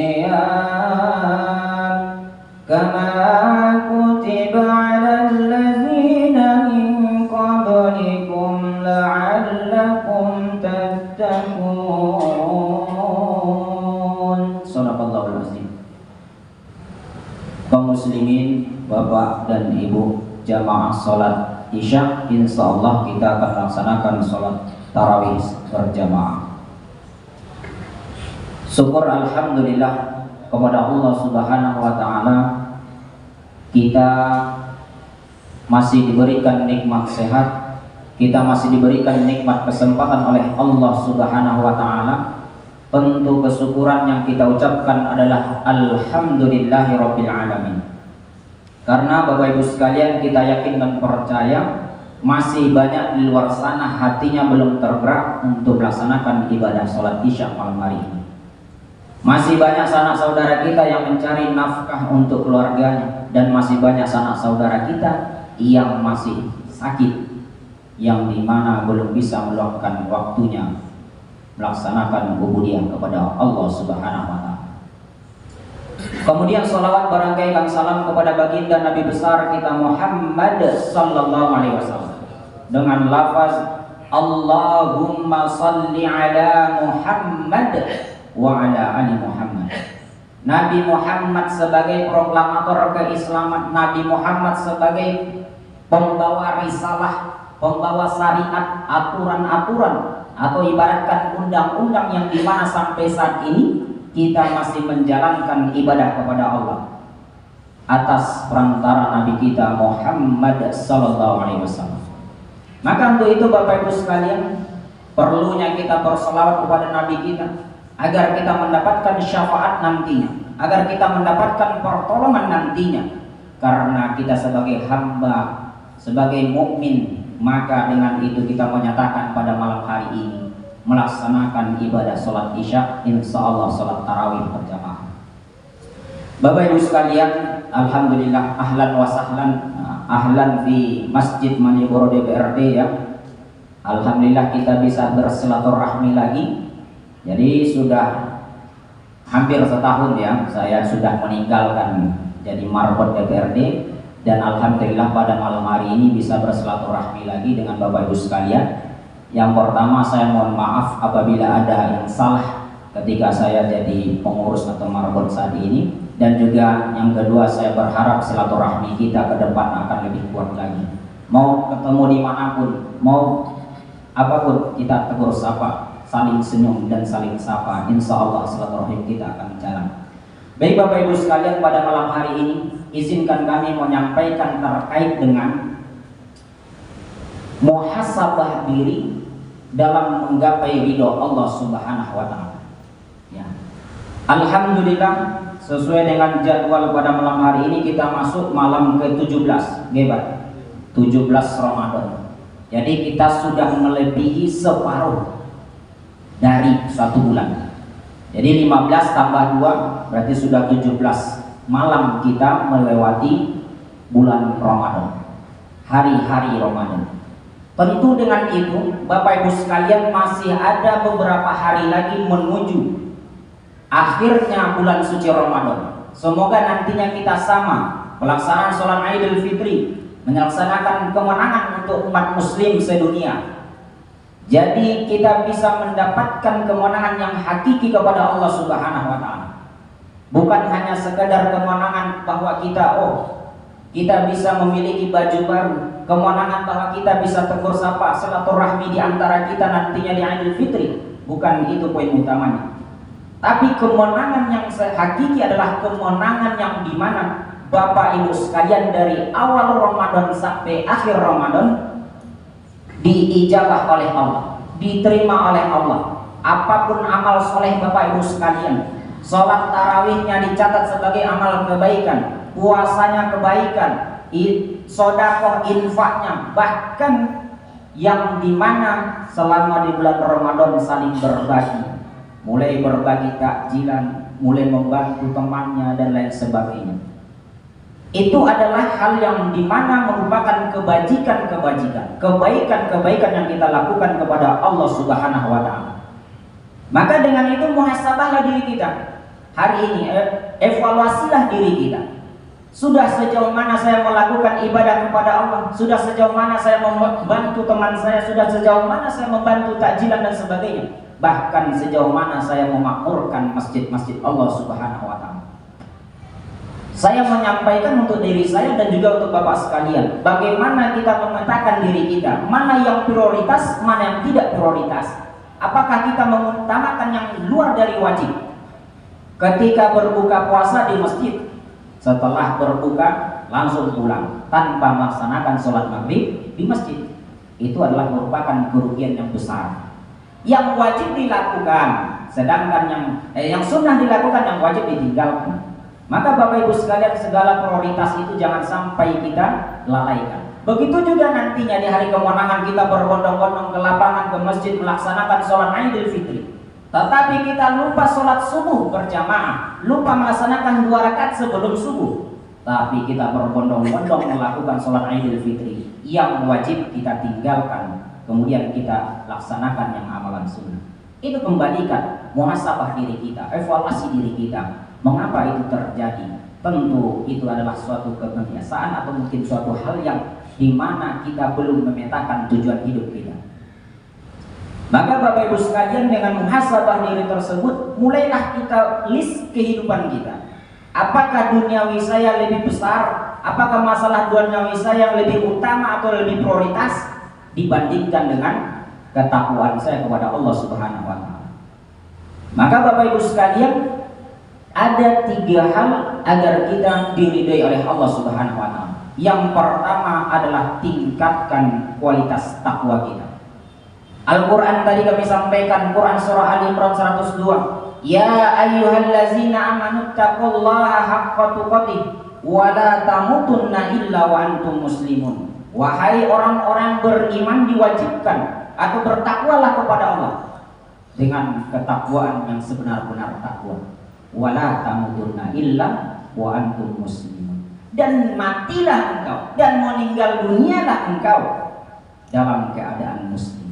الصيام كما كتب على الذين من قبلكم لعلكم تتقون. Shadaqallahul azim. Kaum muslimin, bapak dan ibu, jamaah salat Isya, insyaallah kita akan melaksanakan salat tarawih berjamaah. Syukur alhamdulillah kepada Allah Subhanahu wa taala, kita masih diberikan nikmat sehat, kita masih diberikan nikmat kesempatan oleh Allah Subhanahu wa taala. Tentu kesyukuran yang kita ucapkan adalah alhamdulillahirabbil alamin. Karena Bapak Ibu sekalian, kita yakin dan percaya masih banyak di luar sana hatinya belum tergerak untuk melaksanakan ibadah sholat Isya malam hari ini. Masih banyak sanak saudara kita yang mencari nafkah untuk keluarganya, dan masih banyak sanak saudara kita yang masih sakit, yang dimana belum bisa meluangkan waktunya melaksanakan ubudiyah kepada Allah Subhanahu wa taala. Kemudian salawat barangkali dan salam kepada baginda Nabi besar kita Muhammad sallallahu alaihi wasallam dengan lafaz Allahumma salli ala Muhammad wa ala ali Muhammad. Nabi Muhammad sebagai proklamator keislaman, Nabi Muhammad sebagai pembawa risalah, pembawa syariat, aturan-aturan, atau ibaratkan undang-undang yang dimana sampai saat ini kita masih menjalankan ibadah kepada Allah atas perantara Nabi kita Muhammad sallallahu alaihi wasallam. Maka untuk itu Bapak Ibu sekalian, perlunya kita berselawat kepada Nabi kita agar kita mendapatkan syafaat nantinya, agar kita mendapatkan pertolongan nantinya. Karena kita sebagai hamba, sebagai mukmin, maka dengan itu kita menyatakan pada malam hari ini melaksanakan ibadah sholat Isya, insyaallah sholat tarawih berjamaah. Bapak Ibu sekalian, alhamdulillah, ahlan wa sahlan, ahlan di Masjid Malioboro DPRD ya. Alhamdulillah kita bisa bersilaturahmi lagi. Jadi sudah hampir setahun ya saya sudah meninggalkan jadi marbot DPRD, dan alhamdulillah pada malam hari ini bisa bersilaturahmi lagi dengan Bapak Ibu sekalian. Yang pertama, saya mohon maaf apabila ada yang salah ketika saya jadi pengurus atau marbot saat ini, dan juga yang kedua, saya berharap silaturahmi kita ke depan akan lebih kuat lagi. Mau ketemu dimanapun, mau apapun, kita tegur sapa, saling senyum dan saling sapa, insya Allah silaturahmi kita akan jalan. Baik Bapak Ibu sekalian, pada malam hari ini izinkan kami menyampaikan terkait dengan muhasabah diri dalam menggapai ridho Allah Subhanahu wa taala. Ya. Alhamdulillah, sesuai dengan jadwal pada malam hari ini kita masuk malam ke-17, hebat. 17 Ramadan. Jadi kita sudah melebihi separuh dari 1 bulan. Jadi 15 tambah 2 berarti sudah 17 malam kita melewati bulan Ramadan, hari-hari Ramadan. Tentu dengan itu Bapak Ibu sekalian masih ada beberapa hari lagi menuju akhirnya bulan suci Ramadan. Semoga nantinya kita sama pelaksanaan sholat Idul Fitri, melaksanakan kemenangan untuk umat muslim sedunia. Jadi kita bisa mendapatkan kemenangan yang hakiki kepada Allah Subhanahu wa taala. Bukan hanya sekedar kemenangan bahwa kita bisa memiliki baju baru, kemenangan bahwa kita bisa tegur sapa, silaturahmi di antara kita nantinya di Idul Fitri. Bukan itu poin utamanya. Tapi kemenangan yang hakiki adalah kemenangan yang dimana Bapak Ibu sekalian dari awal Ramadan sampai akhir Ramadan diijabah oleh Allah, diterima oleh Allah. Apapun amal soleh Bapak Ibu sekalian, sholat tarawihnya dicatat sebagai amal kebaikan, puasanya kebaikan, sodakoh infaknya, bahkan yang dimana selama di bulan Ramadan saling berbagi, mulai berbagi takjilan, mulai membantu temannya dan lain sebagainya. Itu adalah hal yang dimana merupakan kebajikan-kebajikan, kebaikan-kebaikan yang kita lakukan kepada Allah Subhanahu wa taala. Maka dengan itu muhasabahlah diri kita. Hari ini evaluasilah diri kita. Sudah sejauh mana saya melakukan ibadah kepada Allah? Sudah sejauh mana saya membantu teman saya? Sudah sejauh mana saya membantu takjilan dan sebagainya? Bahkan sejauh mana saya memakmurkan masjid-masjid Allah Subhanahu wa taala. Saya menyampaikan untuk diri saya dan juga untuk Bapak sekalian, bagaimana kita memetakan diri kita, mana yang prioritas, mana yang tidak prioritas. Apakah kita mengutamakan yang luar dari wajib? Ketika berbuka puasa di masjid, setelah berbuka langsung pulang tanpa melaksanakan sholat maghrib di masjid, itu adalah merupakan kerugian yang besar. Yang wajib dilakukan, sedangkan yang sunnah dilakukan, yang wajib ditinggalkan. Maka Bapak Ibu sekalian, segala prioritas itu jangan sampai kita lalaikan. Begitu juga nantinya di hari kemenangan kita berbondong-bondong ke lapangan, ke masjid melaksanakan sholat Idul Fitri, tetapi kita lupa sholat subuh berjamaah, lupa melaksanakan 2 rakaat sebelum subuh, tapi kita berbondong-bondong melakukan sholat Idul Fitri, yang wajib kita tinggalkan, kemudian kita laksanakan yang amalan sunnah. Itu kembalikan muhasabah diri kita, evaluasi diri kita. Mengapa itu terjadi? Tentu itu adalah suatu kebiasaan atau mungkin suatu hal yang dimana kita belum memetakan tujuan hidup kita. Maka Bapak Ibu sekalian, dengan muhasabah diri tersebut, mulailah kita list kehidupan kita. Apakah duniawi saya lebih besar? Apakah masalah duniawi saya lebih utama atau lebih prioritas dibandingkan dengan ketakwaan saya kepada Allah Subhanahu wa taala? Maka Bapak Ibu sekalian, ada 3 hal agar kita diridhai oleh Allah Subhanahu wa taala. Yang pertama adalah tingkatkan kualitas takwa kita. Al-Quran tadi kami sampaikan, Quran surah Ali Imran 102. Ya ayyuhallazina amanu taqullaha haqqa tuqatih wa la tamutunna illa wa antum muslimun. Wahai orang-orang beriman, diwajibkan atau bertakwalah kepada Allah dengan ketakwaan yang sebenar-benar takwa. Wala tamutunna illa wa antum muslimun. Dan matilah engkau dan meninggal dunialah engkau dalam keadaan muslim.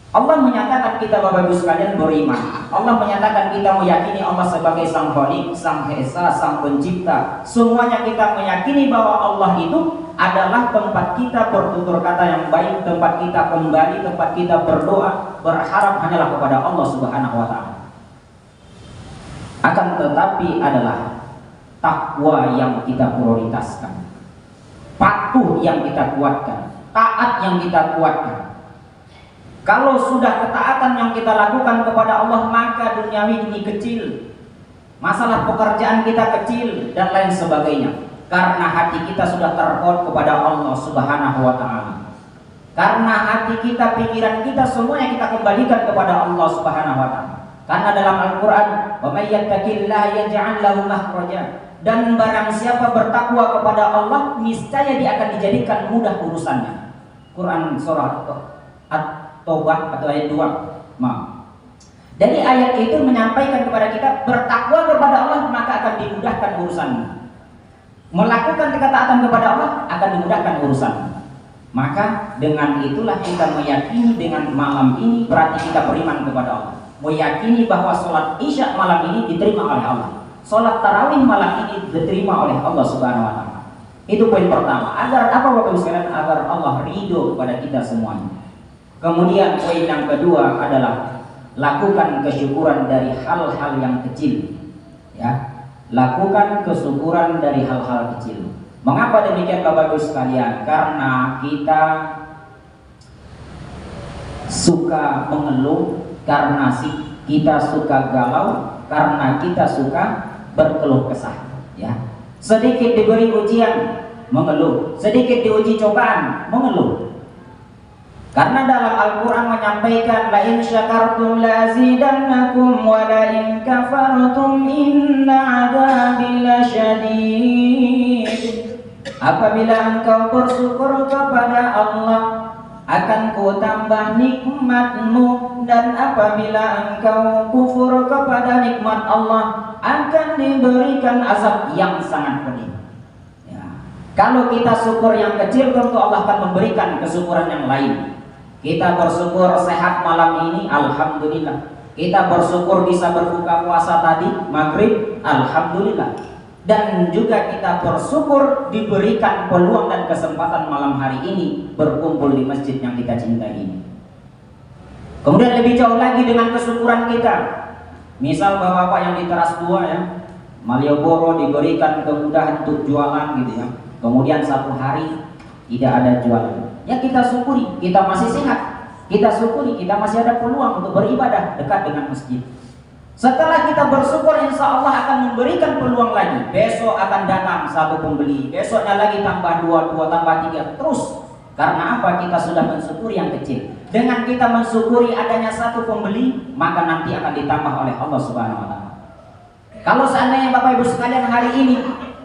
Allah menyatakan kita Bapak Ibu sekalian beriman. Allah menyatakan kita meyakini Allah sebagai Sang Khalik, Sang Esa, Sang Pencipta. Semuanya kita meyakini bahwa Allah itu adalah tempat kita bertutur kata yang baik, tempat kita kembali, tempat kita berdoa, berharap hanyalah kepada Allah Subhanahu wa taala. Akan tetapi adalah takwa yang kita prioritaskan, patuh yang kita kuatkan, taat yang kita kuatkan. Kalau sudah ketaatan yang kita lakukan kepada Allah, maka duniawi ini kecil, masalah pekerjaan kita kecil dan lain sebagainya, karena hati kita sudah terpaut kepada Allah Subhanahu wa taala. Karena hati kita, pikiran kita, semuanya kita kembalikan kepada Allah Subhanahu wa taala. Karena dalam Al-Quran, wa may yattaqillaha yaj'al lahu makhraja, dan barang siapa bertakwa kepada Allah, niscaya dia akan dijadikan mudah urusannya. Quran surah At-Taubah atau ayat 2. Dari ayat itu menyampaikan kepada kita, bertakwa kepada Allah maka akan dimudahkan urusannya. Melakukan ketaatan kepada Allah akan dimudahkan urusannya. Maka dengan itulah kita meyakini dengan malam ini berarti kita beriman kepada Allah. Meyakini bahwa sholat isya malam ini diterima oleh Allah, sholat tarawih malam ini diterima oleh Allah Subhanahu wa taala. Itu poin pertama. Agar apa Bapak Ibu sekalian? Agar Allah ridho kepada kita semuanya. Kemudian poin yang kedua adalah lakukan kesyukuran dari hal-hal yang kecil. Ya, lakukan kesyukuran dari hal-hal kecil. Mengapa demikian Bapak Ibu sekalian? Karena kita suka mengeluh, karena kita suka galau, karena kita suka berkeluh kesah. Ya, sedikit diberi ujian mengeluh, sedikit diuji cobaan mengeluh. Karena dalam Al-Quran menyampaikan, la in syakartum la azidannakum wa la in kafartum inna adzabi lasyadid. Apabila engkau bersyukur kepada Allah, akan ku tambah nikmatmu, dan apabila engkau kufur kepada nikmat Allah, akan diberikan azab yang sangat pedih. Ya. Kalau kita syukur yang kecil, tentu Allah akan memberikan kesyukuran yang lain. Kita bersyukur sehat malam ini, alhamdulillah. Kita bersyukur bisa berbuka puasa tadi maghrib, alhamdulillah. Dan juga kita bersyukur diberikan peluang dan kesempatan malam hari ini berkumpul di masjid yang kita cintai ini. Kemudian lebih jauh lagi dengan kesyukuran kita. Misal bapak-bapak yang di teras 2 ya, Malioboro diberikan kemudahan untuk jualan gitu ya. Kemudian satu hari tidak ada jualan. Ya kita syukuri, kita masih sehat. Kita syukuri, kita masih ada peluang untuk beribadah dekat dengan masjid. Setelah kita bersyukur, insya Allah akan memberikan peluang lagi. Besok akan datang satu pembeli, besoknya lagi tambah 2, tambah 3, terus. Karena apa? Kita sudah mensyukuri yang kecil. Dengan kita mensyukuri adanya satu pembeli, maka nanti akan ditambah oleh Allah Subhanahu wa Ta'ala. Kalau seandainya Bapak Ibu sekalian hari ini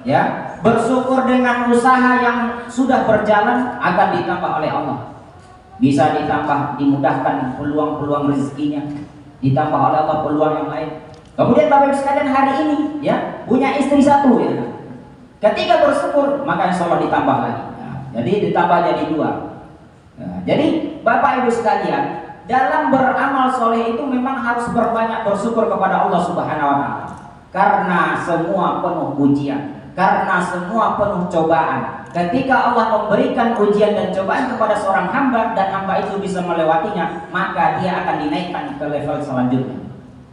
ya bersyukur dengan usaha yang sudah berjalan, akan ditambah oleh Allah. Bisa ditambah, dimudahkan peluang-peluang rezekinya, ditambah oleh Allah peluang yang lain. Kemudian Bapak Ibu sekalian hari ini ya punya istri 1 ya. Ketika bersyukur, maka insya Allah ditambah lagi. Jadi ditambah jadi 2. Jadi Bapak Ibu sekalian, dalam beramal soleh itu memang harus berbanyak bersyukur kepada Allah Subhanahu wa Ta'ala. Karena semua penuh ujian, karena semua penuh cobaan. Ketika Allah memberikan ujian dan cobaan kepada seorang hamba dan hamba itu bisa melewatinya, maka dia akan dinaikkan ke level selanjutnya,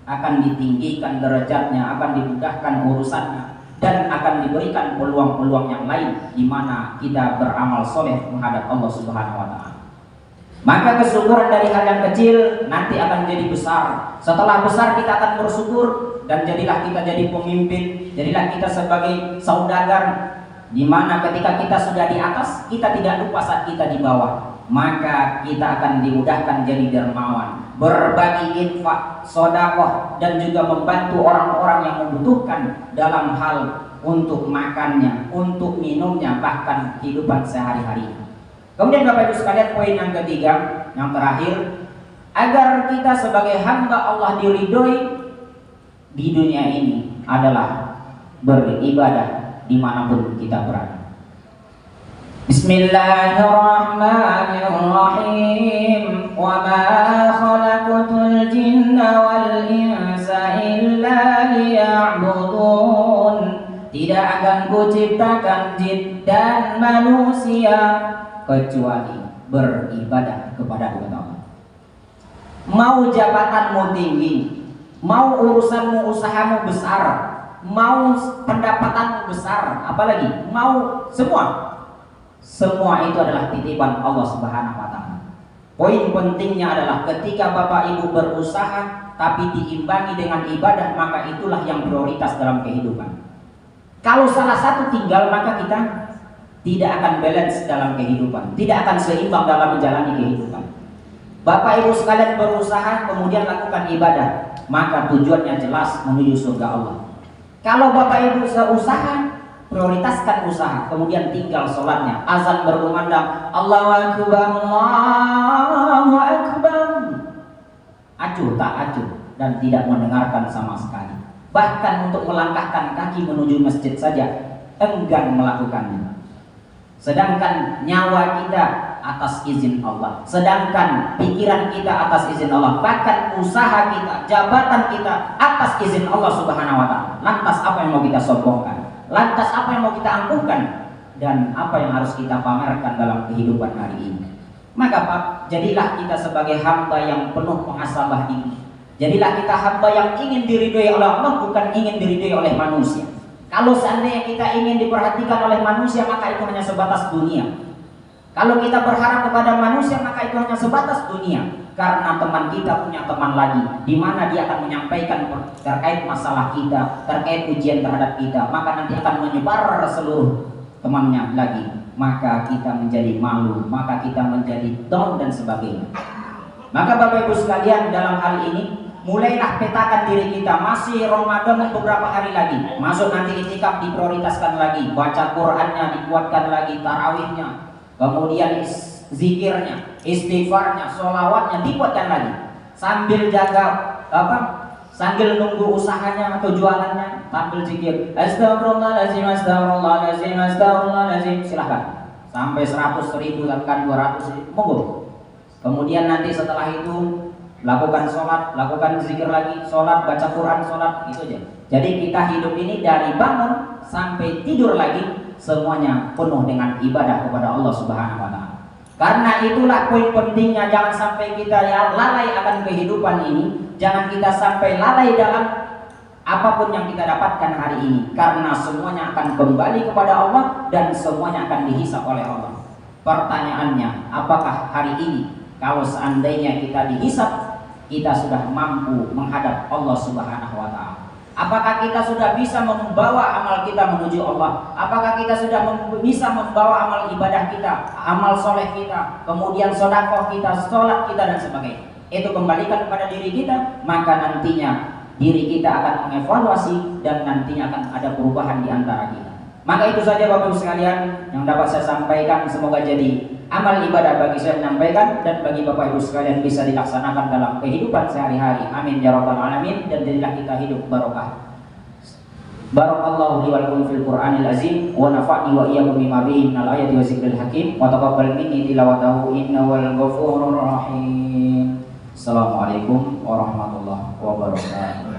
akan ditinggikan derajatnya, akan dimudahkan urusannya, dan akan diberikan peluang-peluang yang lain di mana kita beramal soleh menghadap Allah Subhanahu wa Ta'ala. Maka kesyukuran dari hal yang kecil nanti akan jadi besar. Setelah besar kita akan bersyukur, dan jadilah kita jadi pemimpin, jadilah kita sebagai saudagar, di mana ketika kita sudah di atas, kita tidak lupa saat kita di bawah. Maka kita akan dimudahkan jadi dermawan, berbagi infak, sedekah, dan juga membantu orang-orang yang membutuhkan dalam hal untuk makannya, untuk minumnya, bahkan kehidupan sehari-hari. Kemudian Bapak Ibu sekalian, poin yang ketiga, yang terakhir, agar kita sebagai hamba Allah diridhoi di dunia ini adalah beribadah dimanapun kita berada. Bismillahirrahmanirrahim. Wa ma khalaqtul jinna wal insa illa liya'budun. Tidak akan kuciptakan jin dan manusia kecuali beribadah kepada Allah. Mau jabatanmu tinggi, mau urusanmu, usahamu besar, mau pendapatanmu besar, apalagi mau semua itu adalah titipan Allah Subhanahu wa Ta'ala. Poin pentingnya adalah ketika Bapak Ibu berusaha tapi diimbangi dengan ibadah, maka itulah yang prioritas dalam kehidupan. Kalau salah satu tinggal, maka kita tidak akan balance dalam kehidupan, tidak akan seimbang dalam menjalani kehidupan. Bapak Ibu sekalian berusaha kemudian lakukan ibadah, maka tujuannya jelas menuju surga Allah. Kalau Bapak Ibu usaha, prioritaskan usaha, kemudian tinggal sholatnya. Azan berkumandang, Allahu Akbar, Allahu Akbar, acuh tak acuh dan tidak mendengarkan sama sekali. Bahkan untuk melangkahkan kaki menuju masjid saja enggan melakukannya. Sedangkan nyawa kita atas izin Allah, sedangkan pikiran kita atas izin Allah, bahkan usaha kita, jabatan kita atas izin Allah Subhanahu wa Ta'ala. Lantas apa yang mau kita sombongkan? Lantas apa yang mau kita angkuhkan? Dan apa yang harus kita pamerkan dalam kehidupan hari ini? Maka Pak, jadilah kita sebagai hamba yang penuh muhasabah diri. Jadilah kita hamba yang ingin diridhoi oleh Allah, bukan ingin diridhoi oleh manusia. Kalau seandainya kita ingin diperhatikan oleh manusia, maka itu hanya sebatas dunia. Kalau kita berharap kepada manusia, maka itu hanya sebatas dunia. Karena teman kita punya teman lagi, di mana dia akan menyampaikan terkait masalah kita, terkait ujian terhadap kita, maka nanti akan menyebar seluruh temannya lagi. Maka kita menjadi malu, maka kita menjadi down dan sebagainya. Maka Bapak Ibu sekalian, dalam hal ini mulailah petakan diri kita. Masih Ramadan beberapa hari lagi, masuk nanti itikaf, diprioritaskan lagi, baca Qur'annya dikuatkan lagi, tarawihnya, kemudian zikirnya, istighfarnya, sholawatnya dikuatkan lagi, sambil jaga sambil nunggu usahanya atau jualannya, sambil zikir astagfirullahaladzim, astagfirullahaladzim, astagfirullahaladzim, silahkan sampai 100.000, bahkan 200.000, monggo. Kemudian nanti setelah itu lakukan sholat, lakukan zikir lagi, sholat, baca Quran, sholat, itu aja. Jadi kita hidup ini dari bangun sampai tidur lagi semuanya penuh dengan ibadah kepada Allah Subhanahu wa taala. Karena itulah poin pentingnya, jangan sampai kita ya lalai akan kehidupan ini, jangan kita sampai lalai dalam apapun yang kita dapatkan hari ini, karena semuanya akan kembali kepada Allah dan semuanya akan dihisap oleh Allah. Pertanyaannya, apakah hari ini kalau seandainya kita dihisap, kita sudah mampu menghadap Allah Subhanahu wa taala? Apakah kita sudah bisa membawa amal kita menuju Allah? Apakah kita sudah bisa membawa amal ibadah kita, amal soleh kita, kemudian sedekah kita, sholat kita dan sebagainya? Itu kembalikan kepada diri kita, maka nantinya diri kita akan mengevaluasi dan nantinya akan ada perubahan di antara kita. Maka itu saja Bapak Ibu sekalian yang dapat saya sampaikan, semoga jadi amal ibadah bagi saya menyampaikan dan bagi Bapak Ibu sekalian bisa dilaksanakan dalam kehidupan sehari-hari. Amin ya rabbal alamin. Dan jadilah kita hidup barokah. Barakallahu li wa lakum fil Qur'anil azim wa nafa'ni wa iyyakum bima fihi minal ayati wa zikril hakim wa taqabbal minni tilawatahu innahu ghafurur rahim. Assalamualaikum warahmatullahi wabarakatuh.